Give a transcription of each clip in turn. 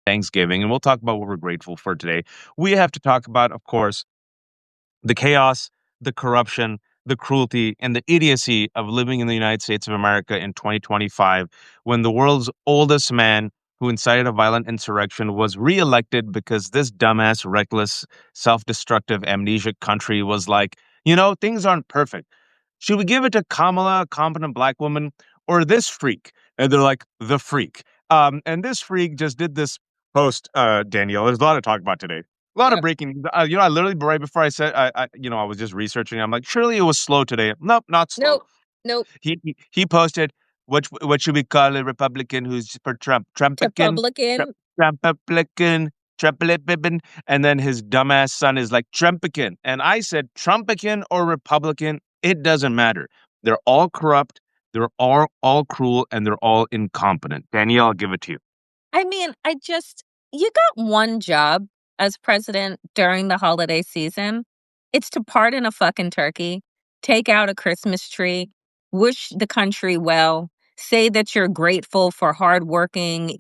Thanksgiving, and we'll talk about what we're grateful for today. We have to talk about, of course, the chaos, the corruption, the cruelty, and the idiocy of living in the United States of America in 2025 when the world's oldest man who incited a violent insurrection was reelected because this dumbass, reckless, self destructive, amnesiac country was like, things aren't perfect. Should we give it to Kamala, a competent black woman, or this freak? And they're like, the freak. And this freak just did this post, Danielle. There's a lot to talk about today. A lot of Yep. breaking news. I literally right before I said, I was just researching. I'm like, surely it was slow today. Nope, not slow. Nope. Nope. He posted, what should we call a Republican who's for Trump? Trumpican, Republican. Trumpican, Trumpican, and then his dumbass son is like Trumpican, and I said Trumpican or Republican, it doesn't matter. They're all corrupt. They're all cruel, and they're all incompetent. Danielle, I'll give it to you. I mean, you got one job as president during the holiday season. It's to pardon a fucking turkey, take out a Christmas tree, wish the country well, say that you're grateful for hardworking,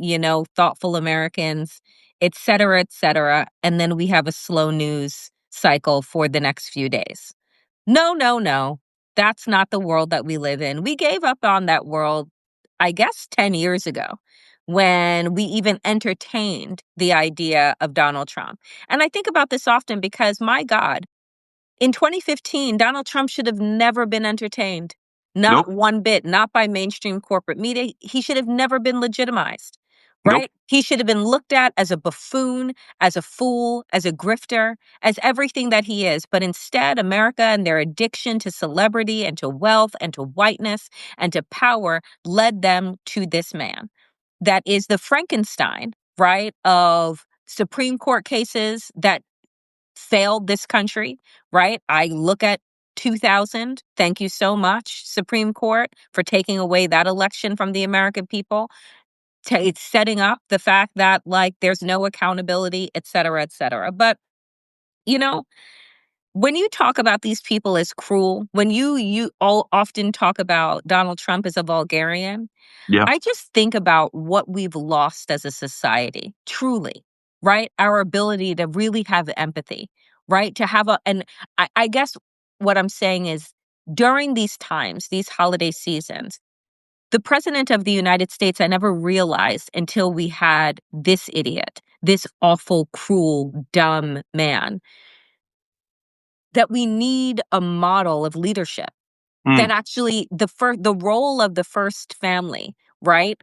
thoughtful Americans, et cetera, et cetera. And then we have a slow news cycle for the next few days. No, no, no. That's not the world that we live in. We gave up on that world, I guess, 10 years ago when we even entertained the idea of Donald Trump. And I think about this often because, my God, in 2015, Donald Trump should have never been entertained. Not Nope, one bit, not by mainstream corporate media. He should have never been legitimized, nope. right? He should have been looked at as a buffoon, as a fool, as a grifter, as everything that he is. But instead, America and their addiction to celebrity and to wealth and to whiteness and to power led them to this man that is the Frankenstein, right, of Supreme Court cases that failed this country, right? I look at 2000. Thank you so much, Supreme Court, for taking away that election from the American people. It's setting up the fact that, like, there's no accountability, et cetera, et cetera. But, you know, when you talk about these people as cruel, when you all often talk about Donald Trump as a Vulgarian, Yeah. I just think about what we've lost as a society, truly, right? Our ability to really have empathy, right? And I guess what I'm saying is during these times, these holiday seasons, the president of the United States, I never realized until we had this idiot, this awful, cruel, dumb man, that we need a model of leadership Mm, that actually the role of the first family, right,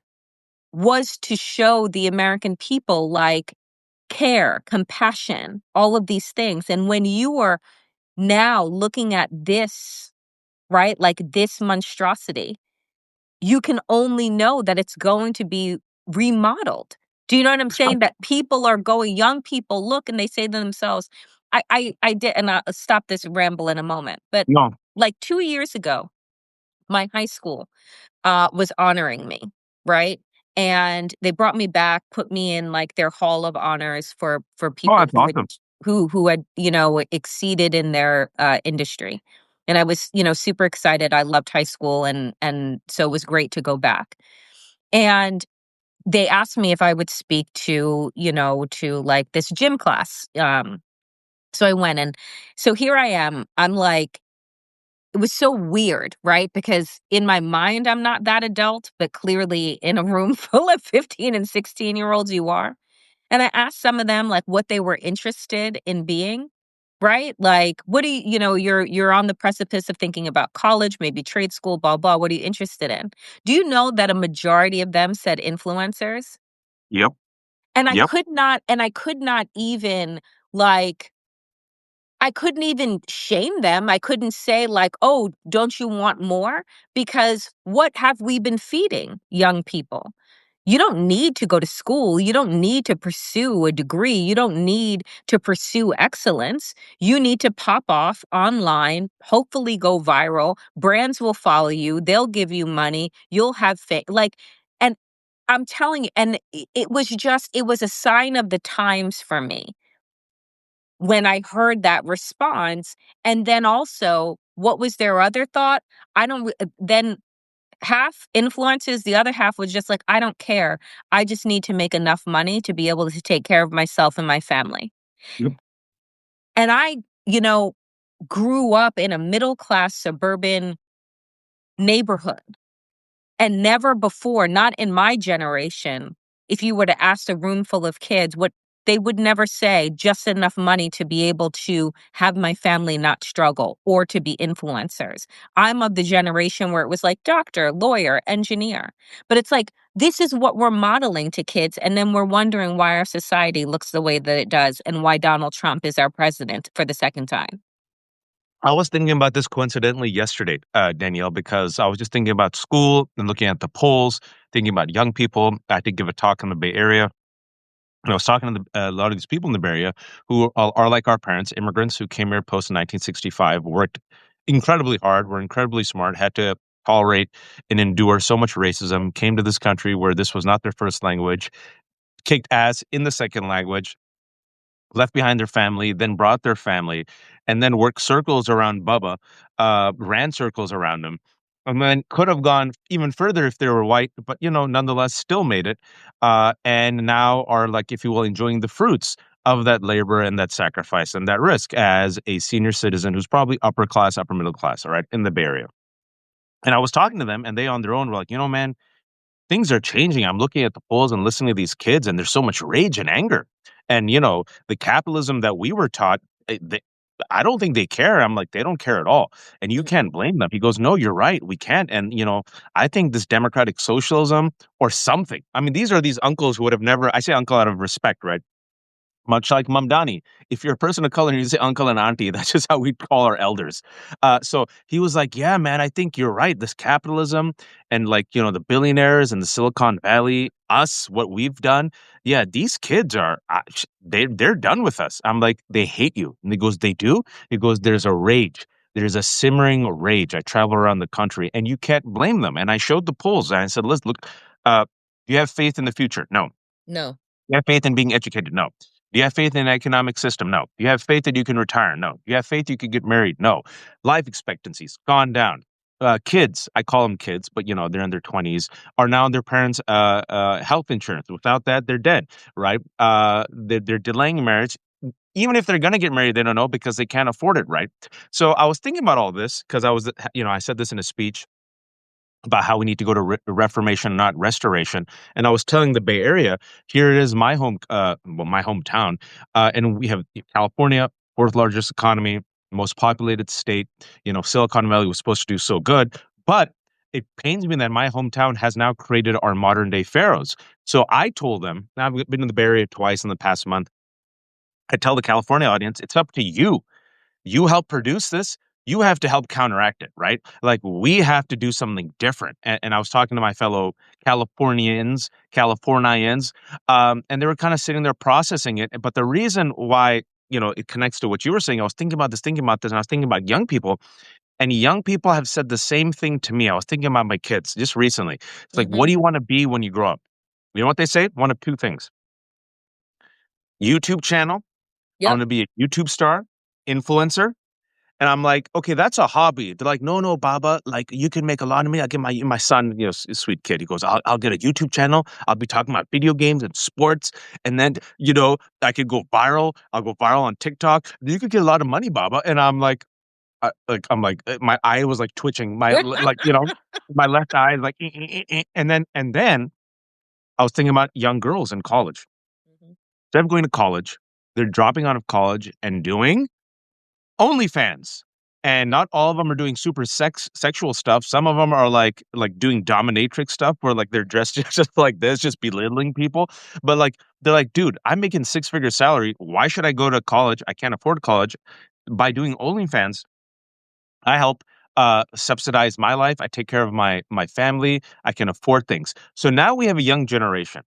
was to show the American people like care, compassion, all of these things. And when you are now looking at this, right, like this monstrosity, you can only know that it's going to be remodeled. Do you know what I'm saying? That people are going, young people look and they say to themselves, I did, and I'll stop this ramble in a moment. But no. like 2 years ago, my high school was honoring me, right? And they brought me back, put me in like their hall of honors for Oh, people that's awesome. who had exceeded in their industry. And I was super excited. I loved high school, and so it was great to go back. And they asked me if I would speak to like this gym class. So I went, and so here I am. I'm like, it was so weird, right? Because in my mind, I'm not that adult, but clearly in a room full of 15 and 16-year-olds, you are. And I asked some of them like what they were interested in being, right? Like, what do you're on the precipice of thinking about college, maybe trade school, blah, blah. What are you interested in? Do you know that a majority of them said influencers? Yep. And Yep. I could not even like I couldn't even shame them. I couldn't say like, "Oh, don't you want more?" Because what have we been feeding young people? You don't need to go to school. You don't need to pursue a degree. You don't need to pursue excellence. You need to pop off online, hopefully go viral. Brands will follow you. They'll give you money. You'll have like, and I'm telling you, and it was a sign of the times for me when I heard that response. And then also, what was their other thought? I don't, then half influences, the other half was just like, I don't care. I just need to make enough money to be able to take care of myself and my family. Yep. And I, you know, grew up in a middle class suburban neighborhood. And never before, not in my generation, if you were to ask a room full of kids, what they would never say just enough money to be able to have my family not struggle or to be influencers. I'm of the generation where it was like doctor, lawyer, engineer. But it's like, this is what we're modeling to kids. And then we're wondering why our society looks the way that it does and why Donald Trump is our president for the second time. I was thinking about this coincidentally yesterday, Danielle, because I was just thinking about school and looking at the polls, thinking about young people. I did give a talk in the Bay Area. And I was talking to a lot of these people in the Bay Area who are like our parents, immigrants who came here post 1965, worked incredibly hard, were incredibly smart, had to tolerate and endure so much racism, came to this country where this was not their first language, kicked ass in the second language, left behind their family, then brought their family, and then worked circles around Bubba, ran circles around him, and then could have gone even further if they were white, but nonetheless, still made it, and now are like, if you will, enjoying the fruits of that labor and that sacrifice and that risk as a senior citizen who's probably upper class, upper middle class, all right, in the Bay Area. And I was talking to them, and they on their own were like, man, things are changing. I'm looking at the polls and listening to these kids, and there's so much rage and anger. And the capitalism that we were taught, I don't think they care. I'm like, they don't care at all, and you can't Mm-mm. blame them. He goes, no, you're right, we can't. And I think this democratic socialism or something. I mean, these uncles who would have never. I say uncle out of respect, right? Much like Mamdani. If you're a person of color and you say uncle and auntie, that's just how we call our elders. So he was like, yeah, man, I think you're right. This capitalism and like, the billionaires and the Silicon Valley, us, what we've done. Yeah, these kids are, they're done with us. I'm like, they hate you. And he goes, they do? He goes, there's a rage. There's a simmering rage. I travel around the country and you can't blame them. And I showed the polls and I said, let's look, do you have faith in the future? No. No. Do you have faith in being educated? No. Do you have faith in an economic system? No. Do you have faith that you can retire? No. Do you have faith you could get married? No. Life expectancy's gone down. Kids, I call them kids, but they're in their 20s, are now on their parents' health insurance. Without that, they're dead, right? They're delaying marriage. Even if they're going to get married, they don't know because they can't afford it, right? So I was thinking about all this because I said this in a speech about how we need to go to reformation, not restoration. And I was telling the Bay Area, here it is, my hometown, and we have California, fourth largest economy, most populated state. Silicon Valley was supposed to do so good, but it pains me that my hometown has now created our modern day pharaohs. So I told them, now I've been in the Bay Area twice in the past month. I tell the California audience, it's up to you. You help produce this, you have to help counteract it, right? Like we have to do something different. And I was talking to my fellow Californians, and they were kind of sitting there processing it. But the reason why, it connects to what you were saying, I was thinking about this, and I was thinking about young people, and young people have said the same thing to me. I was thinking about my kids just recently. It's like, what Mhm. do you want to be when you grow up? You know what they say? One of two things: YouTube channel. I Yep. want to be a YouTube star, influencer. And I'm like, "Okay, that's a hobby." They're like, "No, no, Baba, like you can make a lot of money." I get my son, sweet kid. He goes, "I'll get a YouTube channel. I'll be talking about video games and sports, and then I could go viral. I'll go viral on TikTok. You could get a lot of money, Baba." And I'm like, my eye was like twitching. My left eye like, and then I was thinking about young girls in college. Mhm. Instead of going to college, they're dropping out of college and doing OnlyFans. And not all of them are doing super sexual stuff. Some of them are like doing dominatrix stuff where like they're dressed just like this, just belittling people. But like they're like, dude, I'm making six-figure salary. Why should I go to college? I can't afford college. By doing OnlyFans, I help subsidize my life. I take care of my family. I can afford things. So now we have a young generation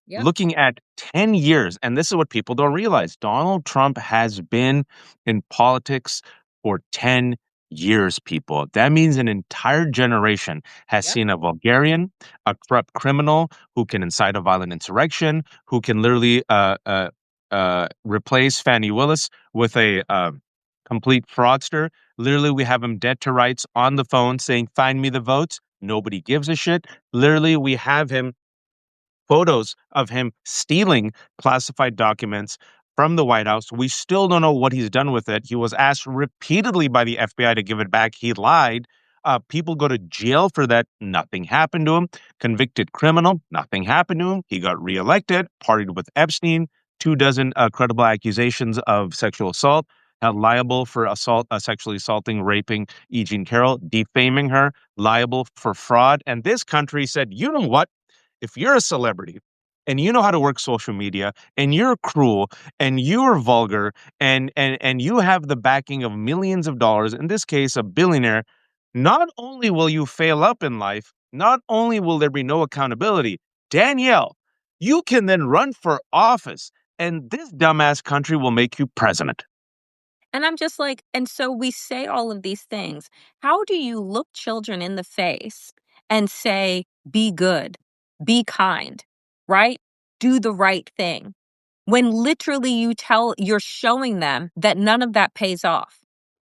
Yep. looking at 10 years, and this is what people don't realize. Donald Trump has been in politics for 10 years, people. That means an entire generation has Yep. seen a Vulgarian, a corrupt criminal who can incite a violent insurrection, who can literally replace Fannie Willis with a complete fraudster. Literally, we have him dead to rights on the phone saying, find me the votes. Nobody gives a shit. Literally, we have him photos of him stealing classified documents from the White House. We still don't know what he's done with it. He was asked repeatedly by the FBI to give it back. He lied. People go to jail for that. Nothing happened to him. Convicted criminal. Nothing happened to him. He got reelected, partied with Epstein, 2 dozen credible accusations of sexual assault, held liable for assault, sexually assaulting, raping E. Jean Carroll, defaming her, liable for fraud. And this country said, you know what? If you're a celebrity and you know how to work social media and you're cruel and you're vulgar and you have the backing of millions of dollars, in this case a billionaire, not only will you fail up in life, not only will there be no accountability, Danielle, you can then run for office and this dumbass country will make you president. And I'm just like, and so we say all of these things. How do you look children in the face and say, be good, be kind, right? Do the right thing, when literally you're showing them that none of that pays off,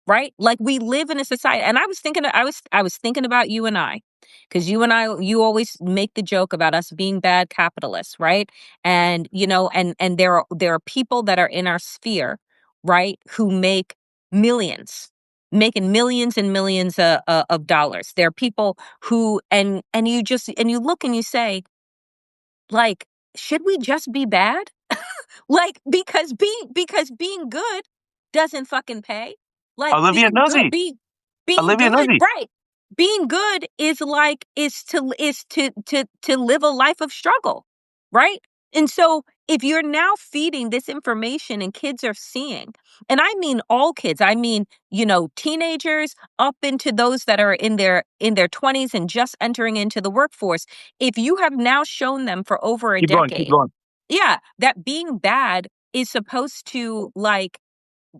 right? Like, we live in a society, and I was thinking about you and I, because you always make the joke about us being bad capitalists, right? And and there are people that are in our sphere, right, who make millions, making millions and millions of dollars. There are people who, and you look and you say, like, should we just be bad? Like, because being good doesn't fucking pay. Like, Olivia Nuzzi. being Olivia good, Nuzzi. right? Being good is like is to live a life of struggle, right? And so if you're now feeding this information and kids are seeing, and I mean all kids, I mean, teenagers up into those that are in their 20s and just entering into the workforce. If you have now shown them for over a Keep going, keep decade, going. yeah, that being bad is supposed to, like,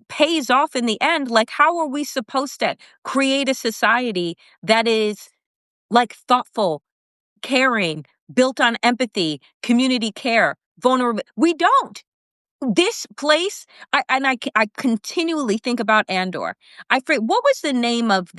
pays off in the end. Like, how are we supposed to create a society that is, like, thoughtful, caring, built on empathy, community care, vulnerable? We don't. This place, I continually think about Andor. I forget what was the name of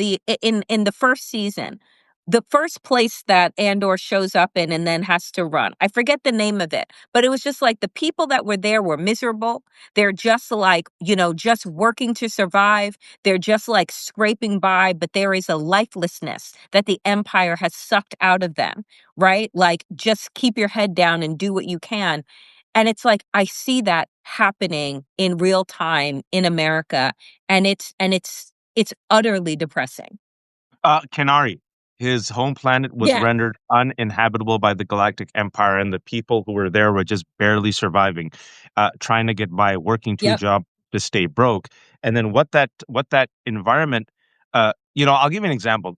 in the first season, the first place that Andor shows up in and then has to run. I forget the name of it, but it was just like the people that were there were miserable. They're just like, just working to survive. They're just like scraping by, but there is a lifelessness that the Empire has sucked out of them, right? Like, just keep your head down and do what you can. And it's like, I see that happening in real time in America, and it's utterly depressing. Kenari, his home planet was Yeah. rendered uninhabitable by the Galactic Empire, and the people who were there were just barely surviving, trying to get by, working two Yep. jobs to stay broke. And then what that environment, I'll give you an example.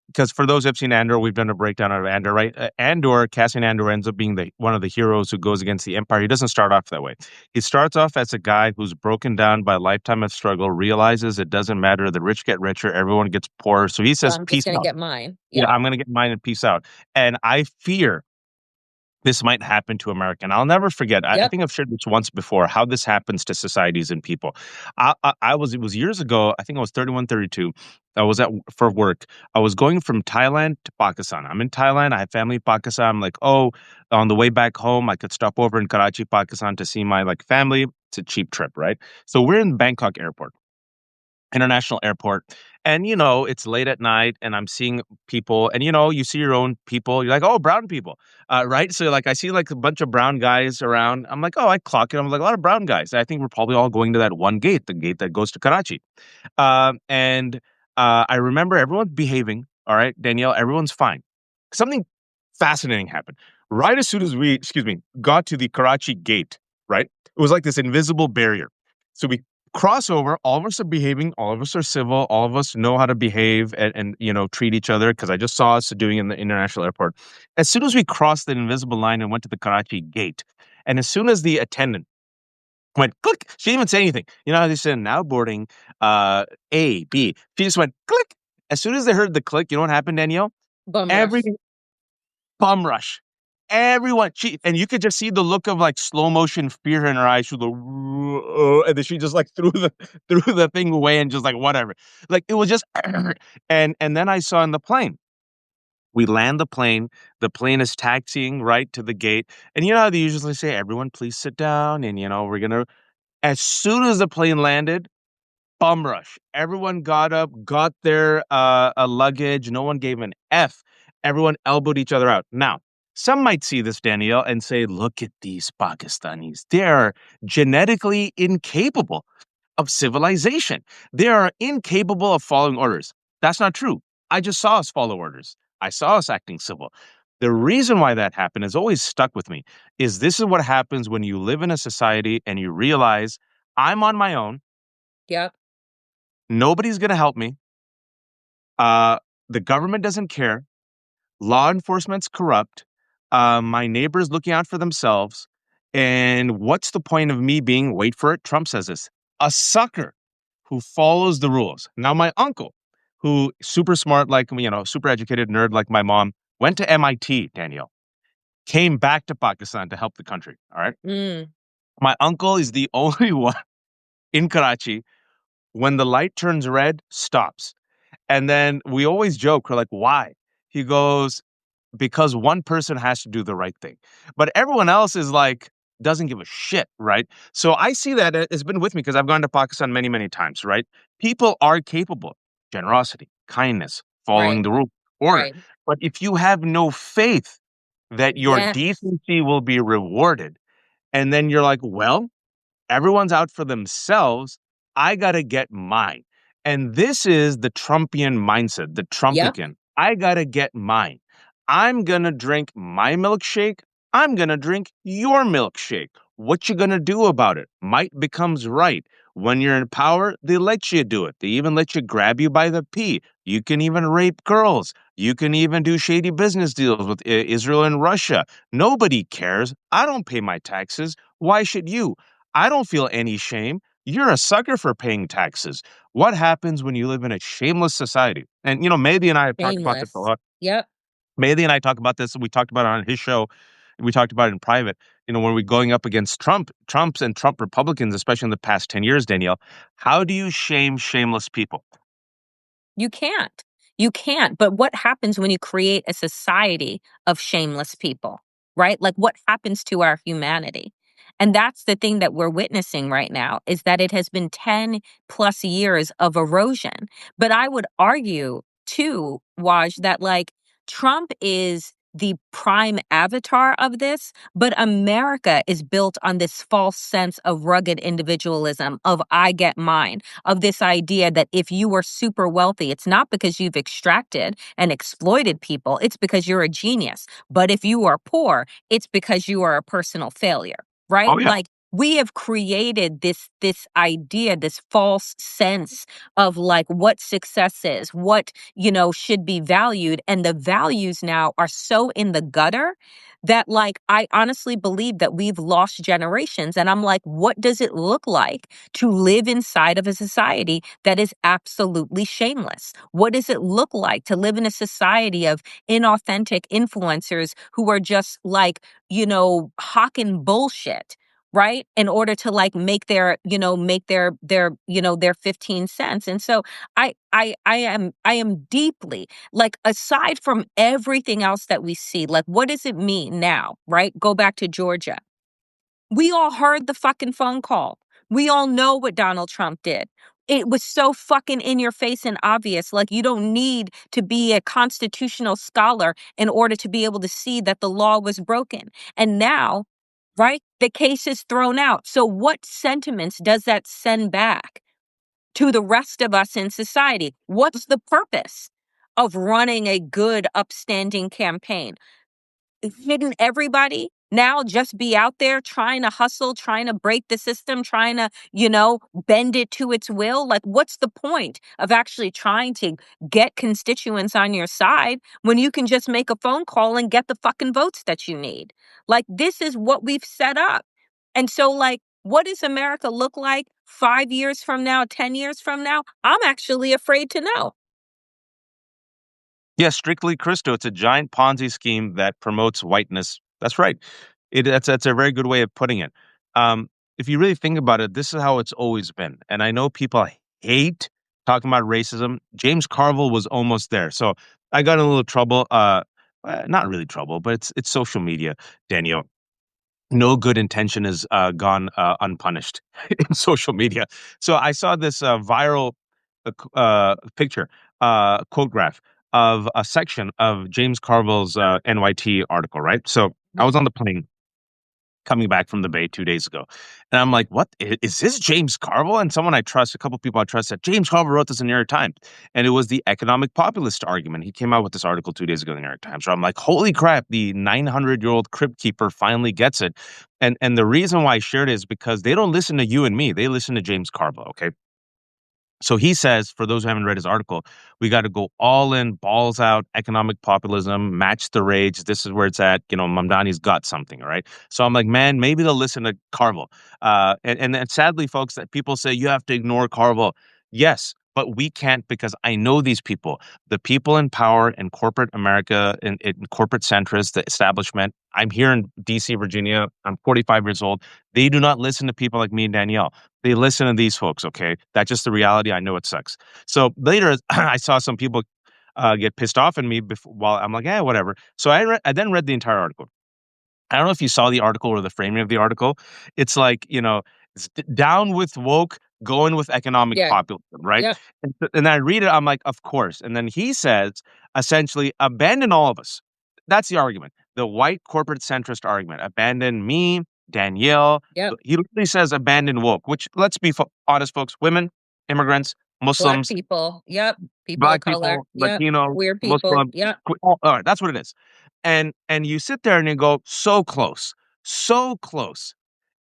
Because for those who've seen Andor, we've done a breakdown of Andor, right? Andor, Cassian Andor ends up being one of the heroes who goes against the Empire. He doesn't start off that way. He starts off as a guy who's broken down by a lifetime of struggle, realizes it doesn't matter. The rich get richer, everyone gets poorer. So he So says, I'm just peace gonna out. get mine. Yeah, Yep. I'm going to get mine and peace out. And I fear this might happen to America. And I'll never forget. I Yep. think I've shared this once before, how this happens to societies and people. It was years ago. I think I was 31, 32. I was for work. I was going from Thailand to Pakistan. I'm in Thailand. I have family in Pakistan. I'm like, oh, on the way back home, I could stop over in Karachi, Pakistan to see my family. It's a cheap trip, right? So we're in Bangkok airport. International airport. And it's late at night and I'm seeing people and you see your own people. You're like, oh, brown people. Right. So I see like a bunch of brown guys around. I'm like, oh, I clock it. I'm like, a lot of brown guys. I think we're probably all going to that one gate, the gate that goes to Karachi. And I remember everyone's behaving. All right, Danielle, everyone's fine. Something fascinating happened. Right as soon as we, excuse me, got to the Karachi gate, right? It was like this invisible barrier. So we cross over, all of us are behaving, all of us are civil, all of us know how to behave and treat each other because I just saw us doing it in the international airport. As soon as we crossed the invisible line and went to the Karachi gate, and as soon as the attendant went click. She didn't even say anything. You know how they said now boarding A, B. She just went click. As soon as they heard the click, you know what happened, Danielle? Bum Every rush. bum rush. Everyone, and you could just see the look of like slow motion fear in her eyes. She was like, and then she just like threw the threw the thing away and just like whatever. Like it was just, and then I saw in the plane. We land the plane is taxiing right to the gate. And you know how they usually say, everyone, please sit down. And, we're going to, as soon as the plane landed, bum rush. Everyone got up, got their luggage. No one gave an F. Everyone elbowed each other out. Now, some might see this, Danielle, and say, look at these Pakistanis. They are genetically incapable of civilization. They are incapable of following orders. That's not true. I just saw us follow orders. I saw us acting civil. The reason why that happened has always stuck with me is this is what happens when you live in a society and you realize I'm on my own. Yep. Nobody's going to help me. Uh, the government doesn't care. Law enforcement's corrupt. My neighbors looking out for themselves. And what's the point of me being, wait for it, Trump says this, a sucker who follows the rules? Now, my uncle, who super smart, like, super educated nerd like my mom, went to MIT, Danielle, came back to Pakistan to help the country. All right. Mm. My uncle is the only one in Karachi. When the light turns red, stops. And then we always joke, we're like, why? He goes, because one person has to do the right thing. But everyone else is like, doesn't give a shit, right? So I see that it's been with me because I've gone to Pakistan many, many times, right? People are capable, generosity, kindness, following Right. the rule, order. Right. But if you have no faith that your Yes. decency will be rewarded, and then you're like, well, everyone's out for themselves. I got to get mine. And this is the Trumpian mindset, the Yep. Trumpican. I got to get mine. I'm going to drink my milkshake. I'm going to drink your milkshake. What you going to do about it? Might becomes right. When you're in power, they let you do it. They even let you grab you by the pee. You can even rape girls. You can even do shady business deals with Israel and Russia. Nobody cares. I don't pay my taxes. Why should you? I don't feel any shame. You're a sucker for paying taxes. What happens when you live in a shameless society? And, Mehdi and I have talked about this a Shameless. lot. Yep. Mehdi and I talk about this. We talked about it on his show. We talked about it in private. When we're going up against Trumps and Trump Republicans, especially in the past 10 years, Danielle, how do you shame shameless people? You can't. You can't. But what happens when you create a society of shameless people, right? Like what happens to our humanity? And that's the thing that we're witnessing right now is that it has been 10 plus years of erosion. But I would argue too, Waj, that like Trump is the prime avatar of this, but America is built on this false sense of rugged individualism, of I get mine, of this idea that if you are super wealthy, it's not because you've extracted and exploited people, it's because you're a genius. But if you are poor, it's because you are a personal failure, right? Oh, yeah. Like we have created this idea, this false sense of like what success is, what, should be valued, and the values now are so in the gutter that like I honestly believe that we've lost generations, and I'm like, what does it look like to live inside of a society that is absolutely shameless? What does it look like to live in a society of inauthentic influencers who are just like, hawking bullshit? Right, in order to like make their 15 cents. And so I am deeply like, aside from everything else that we see, like what does it mean now, right? Go back to Georgia. We all heard the fucking phone call. We all know what Donald Trump did. It was so fucking in your face and obvious. Like, you don't need to be a constitutional scholar in order to be able to see that the law was broken. And now, right, the case is thrown out. So, what sentiments does that send back to the rest of us in society? What's the purpose of running a good, upstanding campaign? Shouldn't everybody now just be out there trying to hustle, trying to break the system, trying to, bend it to its will? Like, what's the point of actually trying to get constituents on your side when you can just make a phone call and get the fucking votes that you need? Like, this is what we've set up. And so, like, what does America look like 5 years from now, 10 years from now? I'm actually afraid to know. Yeah, strictly Christo. It's a giant Ponzi scheme that promotes whiteness. That's right. That's a very good way of putting it. If you really think about it, this is how it's always been. And I know people hate talking about racism. James Carville was almost there. So I got in a little trouble. Not really trouble, but it's social media, Daniel. No good intention is gone unpunished in social media. So I saw this viral picture, quote graph of a section of James Carville's NYT article, right? So I was on the plane coming back from the Bay 2 days ago. And I'm like, what? Is this James Carville? And someone I trust, a couple people I trust, said, James Carville wrote this in the New York Times. And it was the economic populist argument. He came out with this article 2 days ago in the New York Times. So I'm like, holy crap, the 900-year-old crypt keeper finally gets it. And the reason why I shared it is because they don't listen to you and me. They listen to James Carville, okay? So he says, for those who haven't read his article, we got to go all in, balls out, economic populism, match the rage. This is where it's at. Mamdani's got something, all right? So I'm like, man, maybe they'll listen to Carville. And sadly, folks, that people say you have to ignore Carville. Yes, but we can't because I know these people, the people in power in corporate America, in corporate centrists, the establishment. I'm here in DC, Virginia. I'm 45 years old. They do not listen to people like me and Danielle. They listen to these folks, okay? That's just the reality. I know it sucks. So later, I saw some people get pissed off at me while I'm like, yeah, whatever. So I then read the entire article. I don't know if you saw the article or the framing of the article. It's like, it's down with woke, going with economic Yeah. populism, right? Yep. And I read it, I'm like, of course. And then he says, essentially, abandon all of us. That's the argument. The white corporate centrist argument. Abandon me, Danielle. Yep. He literally says abandon woke, which let's be honest, folks, women, immigrants, Black Muslims, people. Yep. People of Black color. people, Yep. Latinos, Queer people. Muslim. Yep. All right, that's what it is. And you sit there and you go, so close,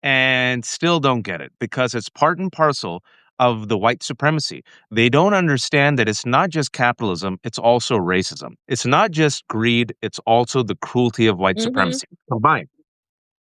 and still don't get it because it's part and parcel of the white supremacy. They don't understand that it's not just capitalism, it's also racism. It's not just greed, it's also the cruelty of white Mm-hmm. supremacy combined.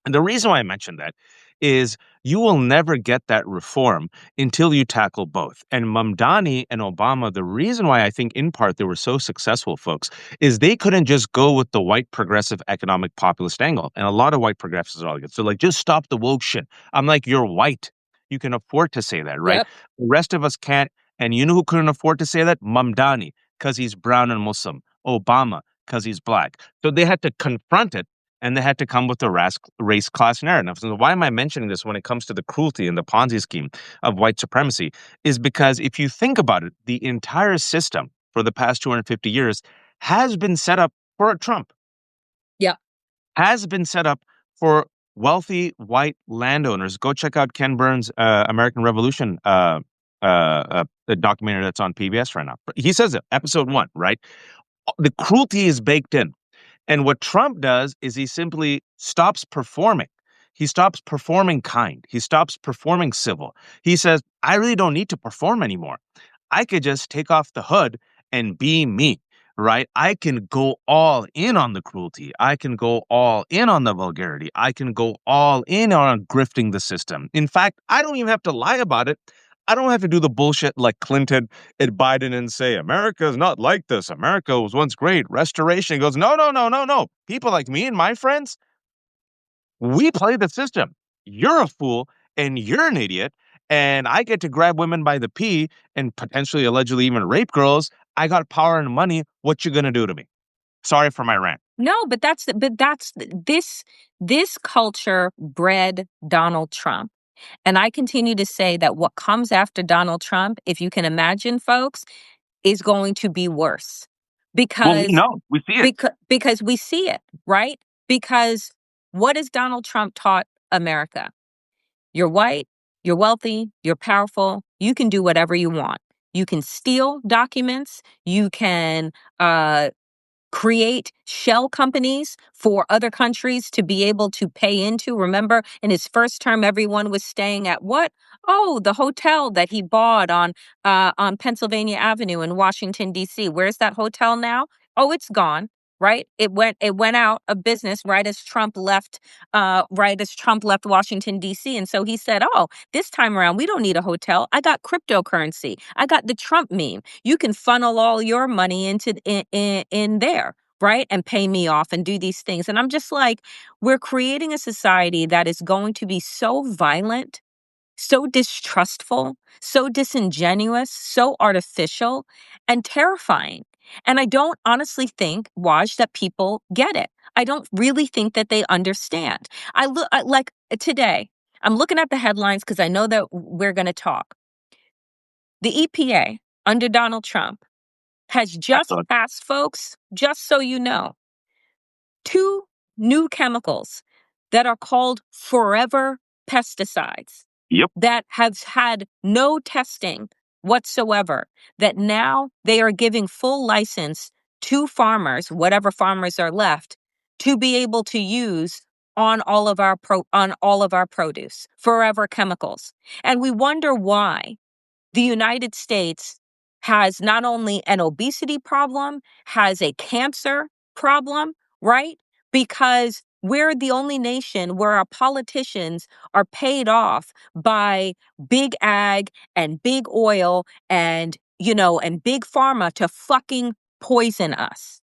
And the reason why I mention that is you will never get that reform until you tackle both. And Mamdani and Obama, the reason why I think in part they were so successful, folks, is they couldn't just go with the white progressive economic populist angle. And a lot of white progressives are like, so like, just stop the woke shit. I'm like, you're white. You can afford to say that, right? Yep. The rest of us can't. And you know who couldn't afford to say that? Mamdani, because he's brown and Muslim. Obama, because he's black. So they had to confront it and they had to come with a race class narrative. So why am I mentioning this when it comes to the cruelty and the Ponzi scheme of white supremacy? Is because if you think about it, the entire system for the past 250 years has been set up for a Trump, Yep. has been set up for wealthy white landowners. Go check out Ken Burns' American Revolution the documentary that's on PBS right now. He says it, episode 1, right? The cruelty is baked in. And what Trump does is he simply stops performing. He stops performing kind. He stops performing civil. He says, I really don't need to perform anymore. I could just take off the hood and be me, right? I can go all in on the cruelty. I can go all in on the vulgarity. I can go all in on grifting the system. In fact, I don't even have to lie about it. I don't have to do the bullshit like Clinton and Biden and say, America is not like this. America was once great. Restoration. He goes, no, no, no, no, no. People like me and my friends, we play the system. You're a fool and you're an idiot. And I get to grab women by the pee and potentially allegedly even rape girls. I got power and money. What you gonna do to me? Sorry for my rant. No, but this culture bred Donald Trump. And I continue to say that what comes after Donald Trump, if you can imagine, folks, is going to be worse Well, we because know. We see it. because we see it, right? Because what has Donald Trump taught America? You're white, you're wealthy, you're powerful, you can do whatever you want. You can steal documents, you can create shell companies for other countries to be able to pay into. Remember, in his first term, everyone was staying at what? Oh, the hotel that he bought on Pennsylvania Avenue in Washington, D.C. Where's that hotel now? Oh, it's gone. Right? It went out of business right as Trump left Washington, D.C. And so he said, oh, this time around, we don't need a hotel. I got cryptocurrency. I got the Trump meme. You can funnel all your money into in there, right? And pay me off and do these things. And I'm just like, we're creating a society that is going to be so violent so distrustful, so disingenuous, so artificial, and terrifying. And I don't honestly think, Waj, that people get it. I don't really think that they understand. I look like today, I'm looking at the headlines because I know that we're going to talk. The EPA under Donald Trump has just Excellent. passed, folks, just so you know, two new chemicals that are called forever pesticides Yep. that have had no testing whatsoever, that now they are giving full license to farmers, whatever farmers are left, to be able to use on on all of our produce, forever chemicals. And we wonder why the United States has not only an obesity problem, has a cancer problem, right? Because we're the only nation where our politicians are paid off by big ag and big oil and, and big pharma to fucking poison us,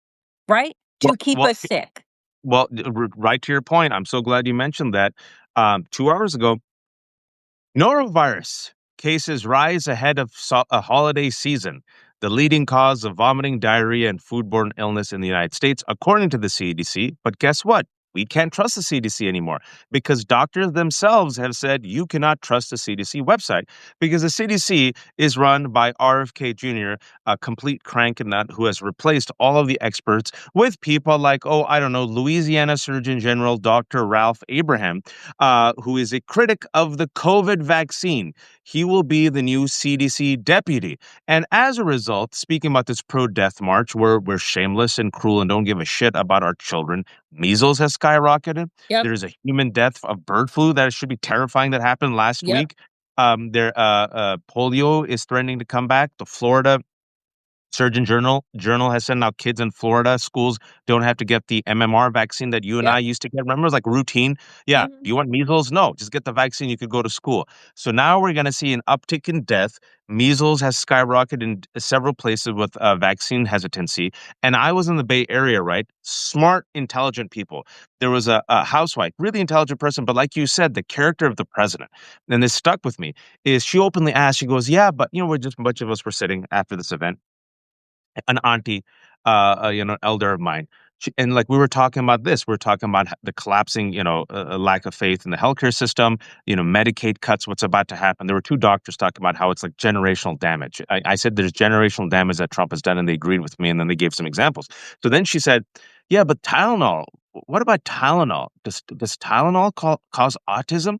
right? Well, To keep well, us sick. right to your point. I'm so glad you mentioned that. 2 hours ago, norovirus cases rise ahead of a holiday season, the leading cause of vomiting, diarrhea, and foodborne illness in the United States, according to the CDC. But guess what? We can't trust the CDC anymore because doctors themselves have said you cannot trust the CDC website because the CDC is run by RFK Jr., a complete crank and nut who has replaced all of the experts with people like, oh, I don't know, Louisiana Surgeon General Dr. Ralph Abraham, who is a critic of the COVID vaccine. He will be the new CDC deputy. And as a result, speaking about this pro-death march, where we're shameless and cruel and don't give a shit about our children, measles has skyrocketed. Yep, There's a human death of bird flu that should be terrifying that happened last yep, week. Polio is threatening to come back. The Florida Surgeon Journal has said now kids in Florida schools don't have to get the MMR vaccine that you and I yep. used to get. Remember, it was like routine. Yeah, Mhm. do you want measles? No, just get the vaccine. You could go to school. So now we're going to see an uptick in death. Measles has skyrocketed in several places with vaccine hesitancy. And I was in the Bay Area, right? Smart, intelligent people. There was a housewife, really intelligent person, but like you said, the character of the president, and this stuck with me, is she openly asked, she goes, yeah, but we're just a bunch of us were sitting after this event, an auntie, elder of mine. And like we were talking about this, we are talking about the collapsing, lack of faith in the healthcare system, Medicaid cuts, what's about to happen. There were two doctors talking about how it's like generational damage. I said there's generational damage that Trump has done, and they agreed with me. And then they gave some examples. So then she said, yeah, but Tylenol, what about Tylenol? Does Tylenol cause autism?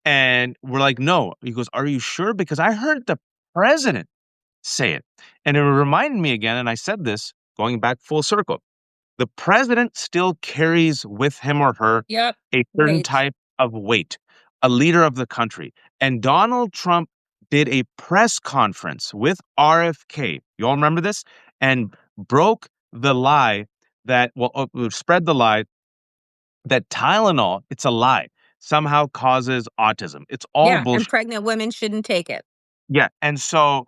And we're like, no. He goes, are you sure? Because I heard the president say it. And it reminded me again, and I said this going back full circle. The president still carries with him or her Yep. a certain Wait. type of weight, a leader of the country. And Donald Trump did a press conference with RFK. You all remember this? And broke the lie spread the lie that Tylenol, it's a lie, somehow causes autism. It's all Yeah, and bullshit. pregnant women shouldn't take it. Yeah. And so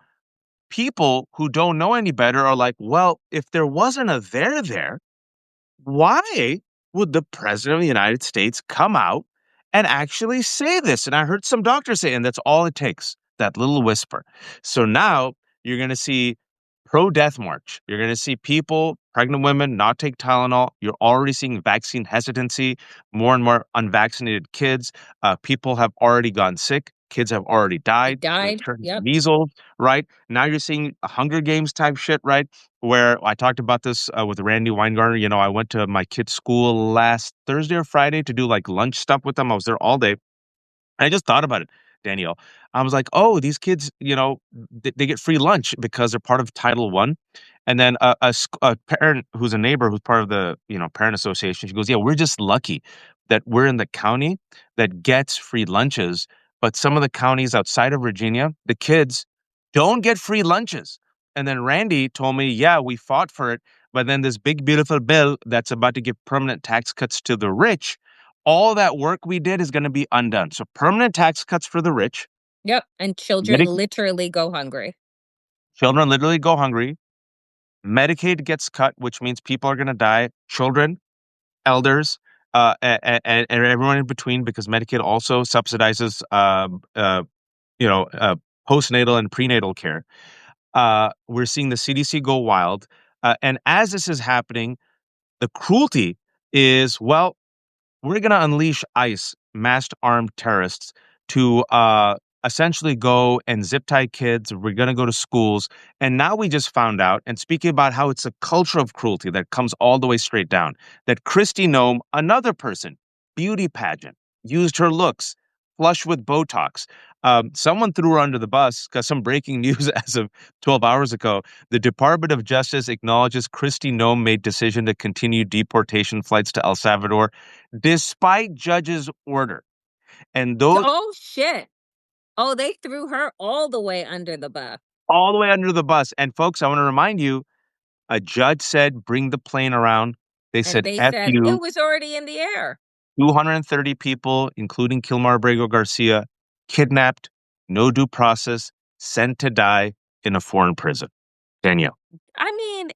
people who don't know any better are like, well, if there wasn't a there, why would the president of the United States come out and actually say this? And I heard some doctors say, and that's all it takes, that little whisper. So now you're going to see pro death march. You're going to see people, pregnant women, not take Tylenol. You're already seeing vaccine hesitancy, more and more unvaccinated kids. People have already gone sick. Kids have already They died with died. certain Yep. measles, right? Now you're seeing a Hunger Games type shit, right? Where I talked about this with Randy Weingartner. I went to my kid's school last Thursday or Friday to do like lunch stuff with them. I was there all day. I just thought about it, Danielle. I was like, oh, these kids, they get free lunch because they're part of Title One. And then a parent who's a neighbor who's part of the, parent association, she goes, yeah, we're just lucky that we're in the county that gets free lunches. But some of the counties outside of Virginia, the kids don't get free lunches. And then Randy told me, yeah, we fought for it. But then this big, beautiful bill that's about to give permanent tax cuts to the rich, all that work we did is going to be undone. So permanent tax cuts for the rich. Yep. And children Medic- literally go hungry. Children literally go hungry. Medicaid gets cut, which means people are going to die. Children, elders, and everyone in between, because Medicaid also subsidizes you know, postnatal and prenatal care. We're seeing the CDC go wild. And as this is happening, the cruelty is, well, we're going to unleash ICE, masked armed terrorists, to essentially go and zip tie kids. We're going to go to schools. And now we just found out, and speaking about how it's a culture of cruelty that comes all the way straight down, that Christy Nome, another person, beauty pageant, used her looks, flush with Botox. Someone threw her under the bus because some breaking news as of 12 hours ago. The Department of Justice acknowledges Christy Nome made decision to continue deportation flights to El Salvador despite judge's order. And those Oh shit. Oh, they threw her all the way under the bus. all the way under the bus. And folks, I want to remind you, a judge said, bring the plane around. They And said, they F said it you, was already in the air. 230 people, including Kilmar Abrego Garcia, kidnapped, no due process, sent to die in a foreign prison. Danielle. I mean,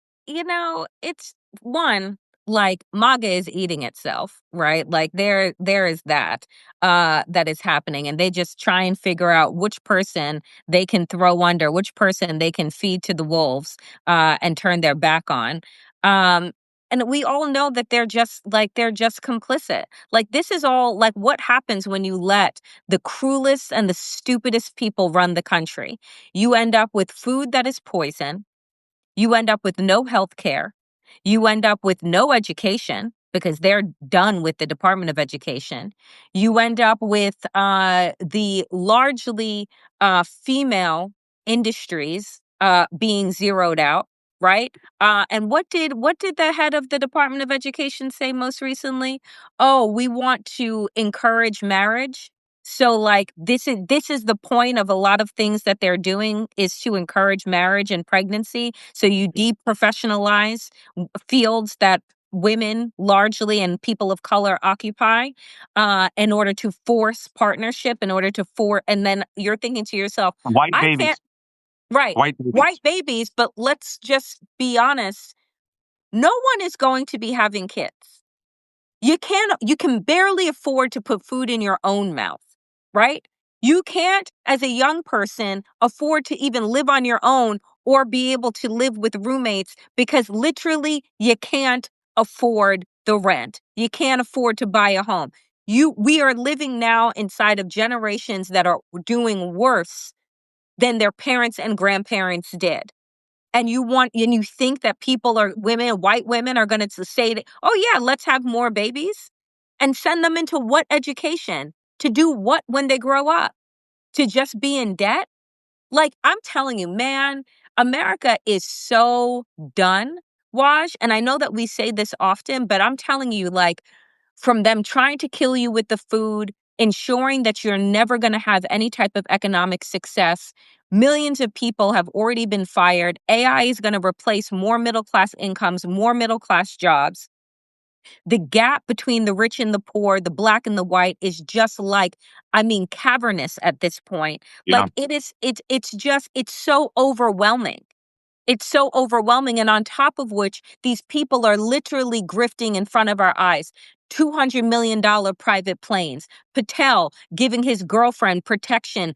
it's one, like MAGA is eating itself, right? Like there is that that is happening, and they just try and figure out which person they can throw under, which person they can feed to the wolves and turn their back on. Um and we all know that they're just complicit. Like this is all like what happens when you let the cruelest and the stupidest people run the country. You end up with food that is poison, you end up with no health care. You end up with no education because they're done with the Department of Education. You end up with the largely female industries being zeroed out, right? And what did the head of the Department of Education say most recently? Oh, we want to encourage marriage. So like this is the point of a lot of things that they're doing is to encourage marriage and pregnancy. So you deprofessionalize fields that women largely and people of color occupy in order to force partnership, in order to and then you're thinking to yourself, White I can't, babies. right, White babies. white babies, but let's just be honest, no one is going to be having kids. You can barely afford to put food in your own mouth, right? You can't, as a young person, afford to even live on your own or be able to live with roommates because literally you can't afford the rent. You can't afford to buy a home. We are living now inside of generations that are doing worse than their parents and grandparents did. And you think that white women are going to say, oh yeah, let's have more babies and send them into what education to do what when they grow up? To just be in debt? Like, I'm telling you, man, America is so done, Waj. And I know that we say this often, but I'm telling you, like, from them trying to kill you with the food, ensuring that you're never going to have any type of economic success. Millions of people have already been fired. AI is going to replace more middle class incomes, more middle class jobs. The gap between the rich and the poor, the black and the white is just like, I mean, cavernous at this point. Yeah. Like it's so overwhelming. It's so overwhelming. And on top of which, these people are literally grifting in front of our eyes. $200 million private planes. Patel giving his girlfriend protection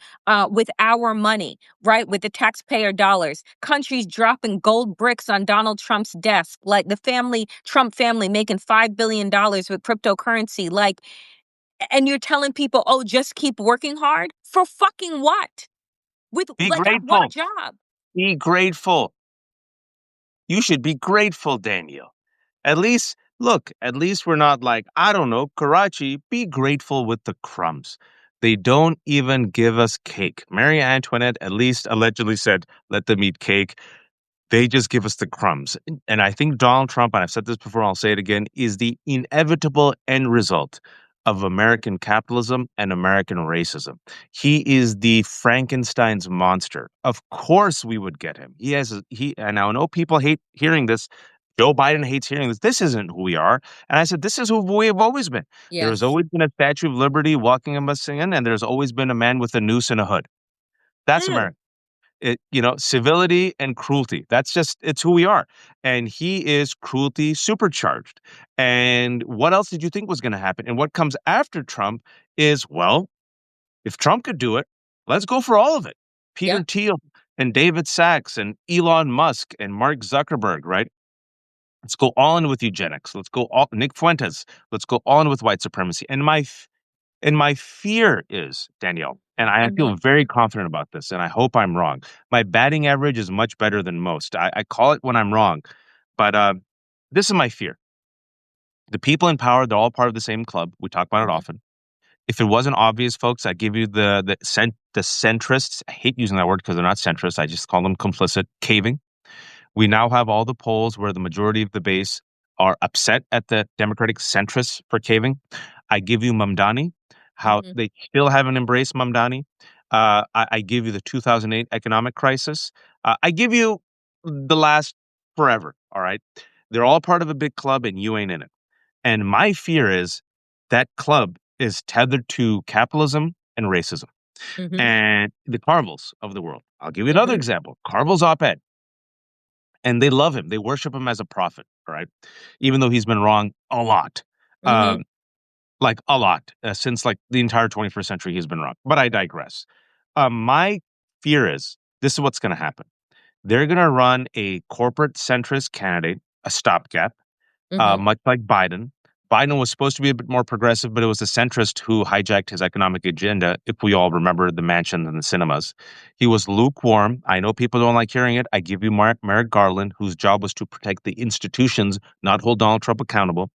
with our money, right? With the taxpayer dollars. Countries dropping gold bricks on Donald Trump's desk, like the Trump family making $5 billion with cryptocurrency. Like, and you're telling people, oh, just keep working hard? For fucking what? With Be like at what grateful. job? Be grateful. You should be grateful, Daniel. At least, look, at least we're not like, I don't know, Karachi, be grateful with the crumbs. They don't even give us cake. Marie Antoinette at least allegedly said, let them eat cake. They just give us the crumbs. And I think Donald Trump, and I've said this before, I'll say it again, is the inevitable end result of American capitalism and American racism. He is the Frankenstein's monster. Of course we would get him. And I know people hate hearing this. Joe Biden hates hearing this. This isn't who we are. And I said, this is who we have always been. There has Yes. always been a Statue of Liberty walking us in, and there's always been a man with a noose and a hood. That's Mm. America. Civility and cruelty. It's who we are. And he is cruelty supercharged. And what else did you think was going to happen? And what comes after Trump is, well, if Trump could do it, Let's go for all of it. Yeah. Peter Thiel and David Sachs and Elon Musk and Mark Zuckerberg, right? Let's go all in with eugenics. Let's go all Nick Fuentes. Let's go all in with white supremacy. And my fear is, Danielle, and I Hmm. feel very confident about this, and I hope I'm wrong. My batting average is much better than most. I call it when I'm wrong, but this is my fear. The people in power, they're all part of the same club. We talk about it Hmm. often. If it wasn't obvious, folks, I'd give you the centrists. I hate using that word because they're not centrists. I just call them complicit, caving. We now have all the polls where the majority of the base are upset at the Democratic centrists for caving. I give you Mamdani, how Hmm. they still haven't embraced Mamdani. I give you the 2008 economic crisis. I give you the last forever. All right. They're all part of a big club and you ain't in it. And my fear is that club is tethered to capitalism and racism Hmm. and the Carvels of the world. I'll give you another Hmm. example. Carvel's op-ed, and they love him. They worship him as a prophet, all right? Even though he's been wrong a lot, Hmm. um, like a lot, since like the entire 21st century, he's been wrong. But I digress. My fear is this is what's going to happen. They're going to run a corporate centrist candidate, a stopgap, Hmm. much like Biden. Biden was supposed to be a bit more progressive, but it was a centrist who hijacked his economic agenda, if we all remember the mansion and the cinemas. He was lukewarm. I know people don't like hearing it. I give you Merrick Garland, whose job was to protect the institutions, not hold Donald Trump accountable.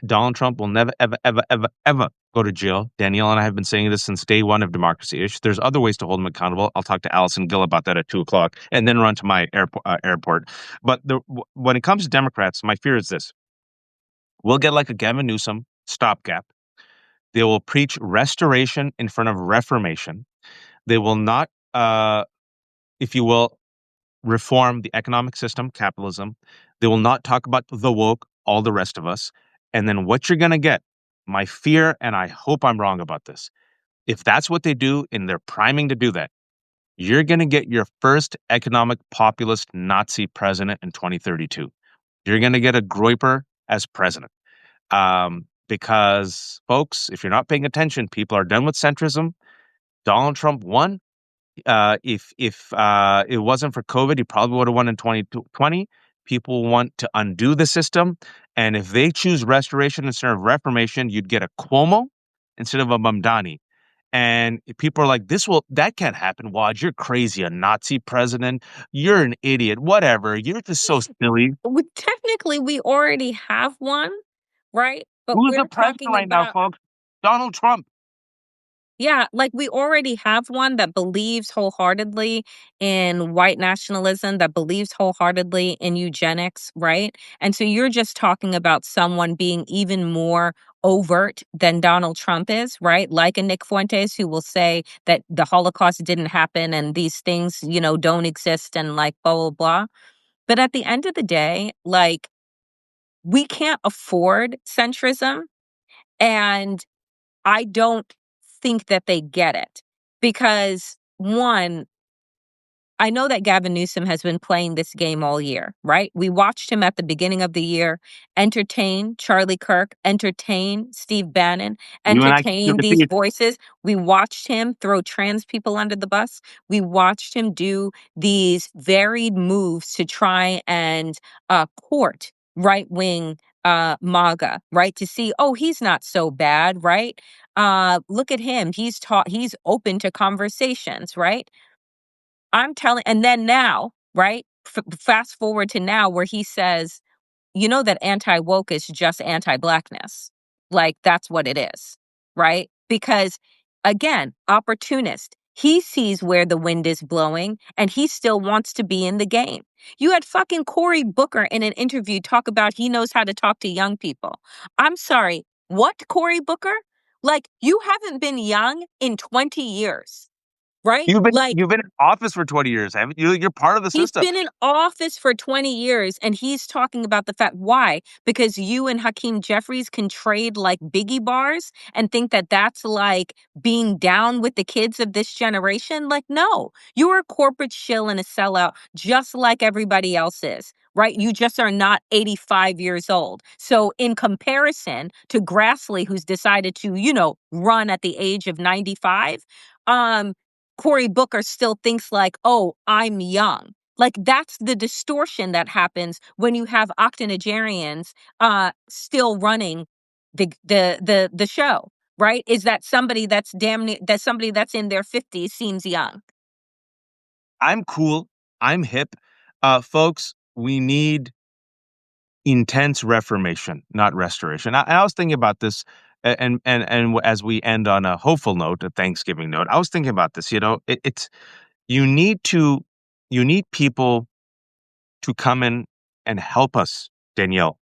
Donald Trump will never, ever, ever, ever, ever go to jail. Danielle and I have been saying this since day one of democracy-ish. There's other ways to hold him accountable. I'll talk to Allison Gill about that at 2 o'clock and then run to my airport. But when it comes to Democrats, my fear is this. We'll get like a Gavin Newsom stopgap. They will preach restoration in front of reformation. They will not, if you will, reform the economic system, capitalism. They will not talk about the woke, all the rest of us. And then what you're going to get, my fear, and I hope I'm wrong about this, if that's what they do and they're priming to do that, you're going to get your first economic populist Nazi president in 2032. You're going to get a Groyper as president. Because, folks, if you're not paying attention, people are done with centrism. Donald Trump won. If it wasn't for COVID, he probably would have won in 2020. People want to undo the system, and if they choose restoration instead of reformation, you'd get a Cuomo instead of a Mamdani. And people are like, that can't happen, Waj. You're crazy. A Nazi president. You're an idiot. Whatever. You're just so silly. Technically, we already have one, right? But Who's the we're president talking right now, about, folks? Donald Trump. yeah, like we already have one that believes wholeheartedly in white nationalism, that believes wholeheartedly in eugenics, right? And so you're just talking about someone being even more overt than Donald Trump is, right? Like a Nick Fuentes who will say that the Holocaust didn't happen and these things, don't exist and like blah, blah, blah. But at the end of the day, like we can't afford centrism. And I don't think that they get it because one, I know that Gavin Newsom has been playing this game all year, right? We watched him at the beginning of the year entertain Charlie Kirk, entertain Steve Bannon, You and I keep entertain these repeat. voices. We watched him throw trans people under the bus. We watched him do these varied moves to try and court right wing MAGA, right? To see, oh, he's not so bad, right? Look at him. He's open to conversations, right? I'm telling, and then now, right? Fast forward to now where he says, that anti woke is just anti blackness. Like that's what it is, right? Because again, opportunist. He sees where the wind is blowing and he still wants to be in the game. You had fucking Cory Booker in an interview talk about he knows how to talk to young people. I'm sorry, what, Cory Booker? Like, you haven't been young in 20 years, right? Like, You've been in office for 20 years, haven't you? You're part of the he's system. been in office for 20 years and he's talking about the fact why? Because you and Hakeem Jeffries can trade like biggie bars and think that that's like being down with the kids of this generation. Like, no, you're a corporate shill and a sellout just like everybody else is, right? You just are not 85 years old. So, in comparison to Grassley, who's decided to, run at the age of 95, Cory Booker still thinks like, oh, I'm young. Like that's the distortion that happens when you have octogenarians still running the show, right? Is that somebody that's that somebody that's in their 50s seems young. I'm cool. I'm hip. Folks, we need intense reformation, not restoration. I was thinking about this, as we end on a hopeful note, a Thanksgiving note, I was thinking about this. It's you need to you need people to come in and help us, Danielle,